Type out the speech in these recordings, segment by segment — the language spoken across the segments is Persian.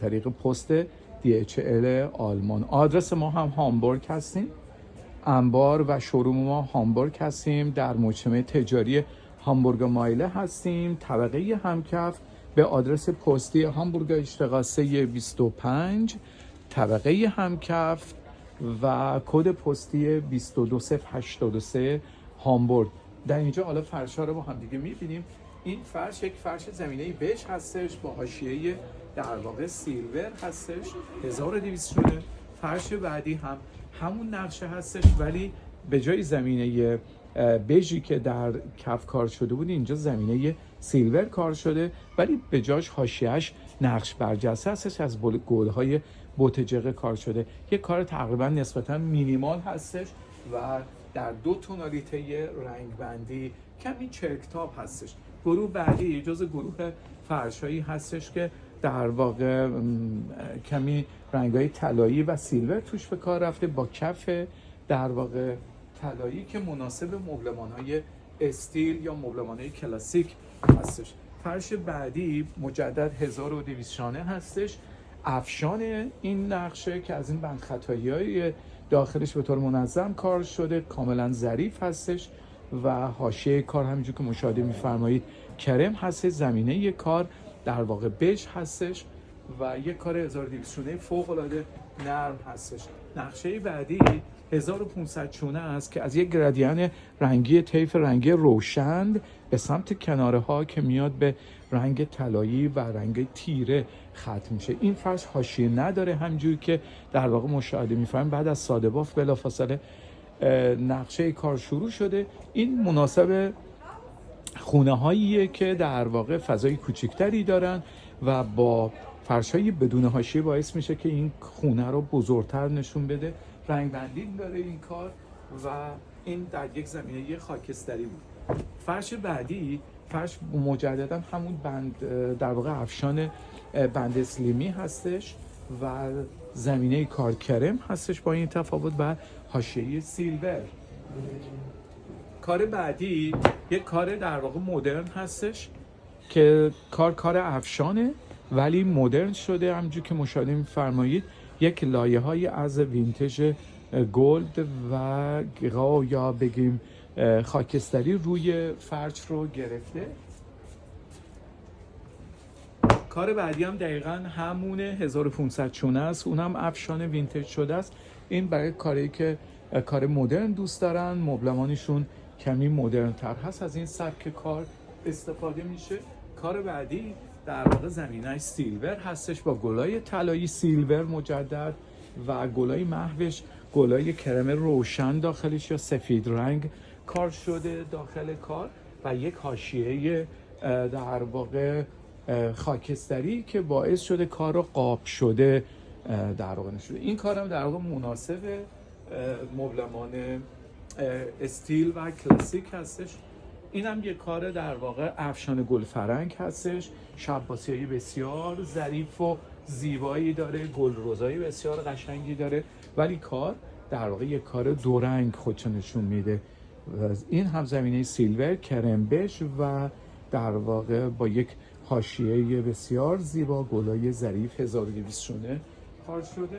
طریق پست DHL آلمان. آدرس ما هم هامبورگ هستیم، انبار و شوروم ما هامبورگ هستیم، در مجتمع تجاری هامبورگ مایله هستیم، طبقه همکف، به آدرس پستی هامبورگ اشتغاسه 25 طبقه همکف و کد پستی 22083 هامبورگ. در اینجا حالا فرش‌ها رو با هم دیگه می‌بینیم. این فرش یک فرش زمینه بژ هستش با حاشیه در واقع سیلور هستش، 1200 شده. فرش بعدی هم همون نقشه هستش ولی به جای زمینه بژی که در کف کار شده بود اینجا زمینه سیلور کار شده، ولی به جاش حاشیه‌اش نقش برجسته هستش، از گل‌های بوتجقه کار شده. یک کار تقریبا نسبتا مینیمال هستش و در 2 تونالیته رنگ بندی، کمی چرکتاب هستش. گروه بعدی جز گروه فرشایی هستش که در واقع کمی رنگ‌های طلایی و سیلور توش به کار رفته با کف در واقع طلایی که مناسب مبلمان‌های استیل یا مبلمان‌های کلاسیک هستش. فرش بعدی مجدد 1200 شانه هستش. افشان این نقشه که از این بند خطایی‌های داخلش به طور منظم کار شده، کاملا ظریف هستش و حاشیه کار همینجور که مشاهده می‌فرمایید کرم هست. زمینه کار در واقع بژ هستش و یک کار 1200 شونه فوق‌العاده نرم هستش. نقشه بعدی 1500 شونه است که از یک گرادیان رنگی طیف رنگی روشن به سمت کناره ها که میاد به رنگ طلایی و رنگ تیره ختم میشه. این فرش حاشیه نداره، همونجوری که در واقع مشاهده می‌فرمایید بعد از ساده بافت بلافاصله نقشه کار شروع شده. این مناسب خونه هاییه که در واقع فضای کوچکتری دارن و با فرشای بدون حاشیه باعث میشه که این خونه رو بزرگتر نشون بده. رنگ بندی داره این کار و این در یک زمینه خاکستری بود. فرش بعدی فرش مجددا همون بند در واقع افشان بند اسلیمی هستش و زمینه کار کرم هستش با این تفاوت و حاشیه سیلور. کار بعدی یک کار در واقع مدرن هستش که کار افشانه ولی مدرن شده، همونجور که مشاهده می‌فرمایید یک لایه‌های از وینتج گلد و یا بگیم خاکستری روی فرش رو گرفته. کار بعدی هم دقیقاً همونه، 1500 چونه است، اونم افشان وینتج شده است. این برای کاری که کار مدرن دوست دارن، مبلمانشون کمی مدرن تر هست، از این سبک کار استفاده میشه. کار بعدی در واقع زمینه سیلور هستش با گلای طلایی سیلور مجدد و گلای محوش گلای کرم روشن داخلش یا سفید رنگ کار شده داخل کار و یک حاشیه در واقع خاکستری که باعث شده کار رو قاب شده در واقع نشده. این کارم در واقع مناسب مبلمان استیل و کلاسیک هستش. این هم یک کار در واقع افشان گل فرنگ هستش، شباسی‌های بسیار ظریف و زیبایی داره، گل رزایی بسیار قشنگی داره، ولی کار در واقع یک کار دو رنگ خودشو نشون میده. این هم زمینه سیلور کرم بژ و در واقع با یک حاشیه بسیار زیبا گلای ظریف 1200 شونه کار شده.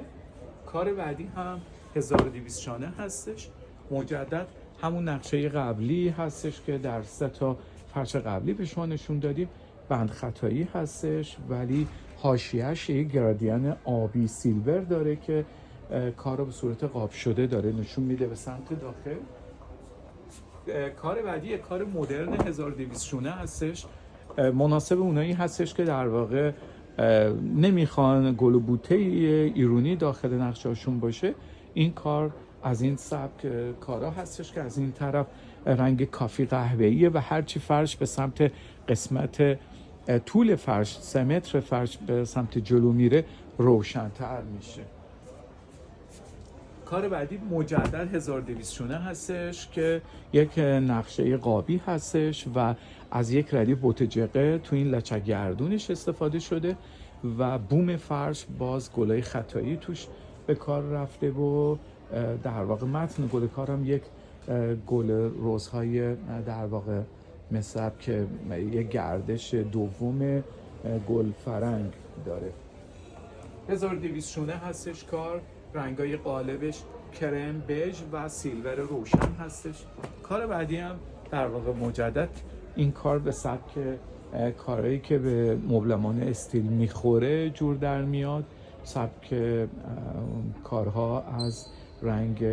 کار بعدی هم 1200 شانه هستش، مجدد همون نقشه قبلی هستش که در 3 تا فرش قبلی به شما نشون دادیم. بند خطایی هستش ولی حاشیه‌اش یک گرادیان آبی سیلور داره که کار رو به صورت قاب شده داره نشون میده به سمت داخل. کار بعدی یک کار مدرن 1200 شونه هستش، مناسب اونایی هستش که در واقع نمیخوان گل و بوته ایرونی داخل نقشه‌هاشون باشه. این کار از این سبک کارا هستش که از این طرف رنگ کافی قهوه‌ایه و هرچی فرش به سمت قسمت طول فرش 3 متر فرش به سمت جلو میره روشن‌تر میشه. کار بعدی مجدد 1200 شونه هستش که یک نقشه قابی هستش و از یک ردیف بوتجقه تو این لچک گردونش استفاده شده و بوم فرش باز گلای خطایی توش به کار رفته و در واقع متن گل کارم یک گل روزهای در واقع مثل که یک گردش دوم گل فرنگ داره. 1200 هستش کار. رنگای قالبش کرم، بژ و سیلور روشن هستش. کار بعدی هم در واقع مجدد این کار به سبک کارهایی که به مبلمان استیل میخوره جور در میاد. سبک کارها از رنگ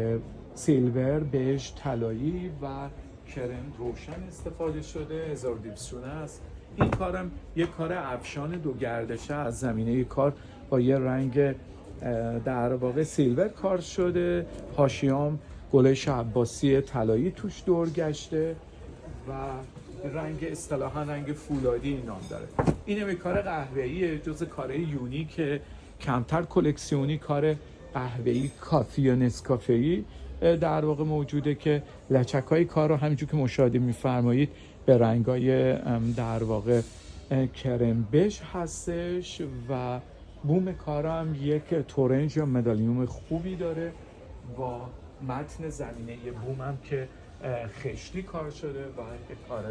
سیلور، بژ، طلایی و کرم روشن استفاده شده. 1200 است. این کارم یک کار افشان دو گردشه از زمینه کار با یه رنگ در واقع سیلور کار شده. حاشیه‌ام گلش عباسی طلایی توش دور گشته و رنگ اصطلاحاً رنگ فولادی این نام داره. این کار قهوه‌ایه، جز کارهای یونیک کمتر کلکسیونی، کار قهوه‌ای کافی یا نسکافه‌ای در واقع موجوده که لچک‌های کار رو همینجور که مشاهده می‌فرمایید به رنگ‌های در واقع کرم بژ هستش و بوم کارم یک تورنج یا مدالیوم خوبی داره با متن زمینه بومم که خشتی کار شده و یک کار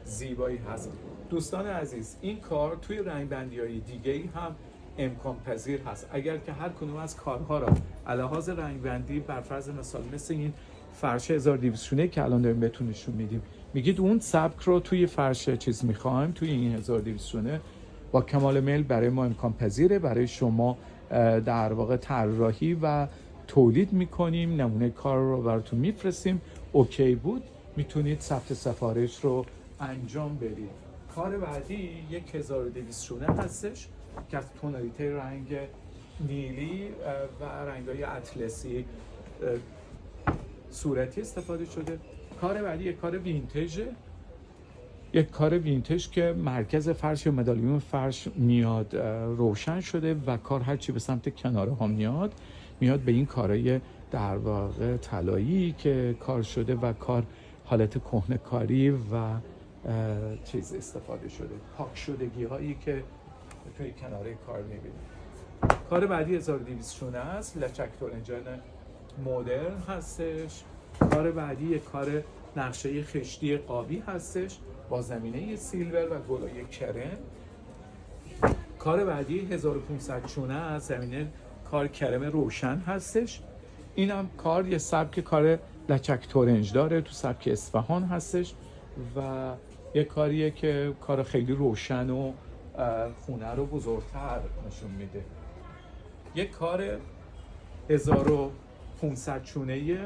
زیبایی هست. دوستان عزیز، این کار توی رنگبندی‌های دیگه‌ای هم امکان پذیر هست. اگر که هر کدوم از کارها را علاوه رنگبندی بر فرض مثال مثل این فرش 1200 که الان داریم بهتون نشون میدیم، میگید اون سبک رو توی فرش چیز میخوایم، توی این 1200 با کمال میل برای ما امکان پذیره. برای شما در واقع طراحی و تولید میکنیم، نمونه کار رو براتون میفرستیم. اوکی بود، میتونید ثبت سفارش رو انجام بدید. کار بعدی یک 1200 هستش که از تونالیته رنگ نیلی و رنگ‌های اطلسی صورتی استفاده شده. کار بعدی یک کار وینتیجه، یک کار وینتیج که مرکز فرش یا مدالیون فرش میاد روشن شده و کار هرچی به سمت کناره ها میاد به این کارهای در واقع طلایی که کار شده و کار حالت کهنه کاری و چیز استفاده شده، پاک شدگی هایی که توی کناره کار میبینید. کار بعدی 1200 است، لچک تورنجان مدرن هستش. کار بعدی یک کار نقشه خشتی قابی هستش با زمینه سیلور و گلای کرم. کار بعدی 1500 چونه از زمینه کار کرم روشن هستش. اینم کار یه سبک کار لچک تورنج داره، تو سبک اصفهان هستش و یه کاریه که کار خیلی روشن و خونه رو بزرگتر نشون میده. یک کار 1500 چونه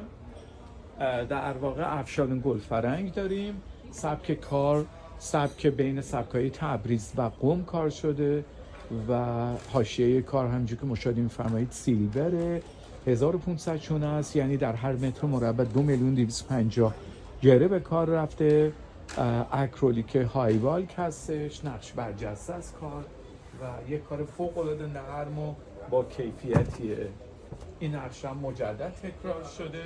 در واقع افشان گلفرنگ داریم. سبک کار سبک بین سبکای تبریز و قم کار شده و حاشیه کار همونجوری که مشاهده می‌فرمایید سیلوره. 1500 چونه است، یعنی در هر متر مربع 2,250,000 گره به کار رفته. اکریلیک هایوالک هستش، نقش برجسته از کار و یک کار فوق‌العاده نرم و با کیفیتیه. این نقش هم مجدد تکرار شده.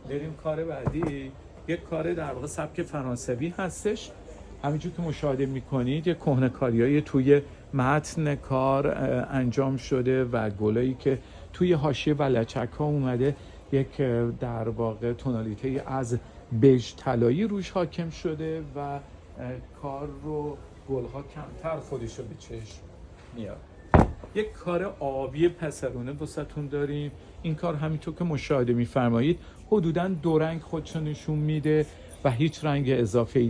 بریم کار بعدی. یک کار در واقع سبک فرانسوی هستش، همینجور که مشاهده میکنید یک کهنه‌کاریای توی متن کار انجام شده و گلایی که توی حاشیه و لچک ها اومده یک در واقع تونالیته از بژ طلایی روش حاکم شده و کار رو گلها کمتر خودش رو به چشم میاد. یک کار آبی پسرونه واسهتون داریم. این کار همینطور که مشاهده میفرمایید حدوداً 2 رنگ خودشو نشون میده و هیچ رنگ اضافه‌ای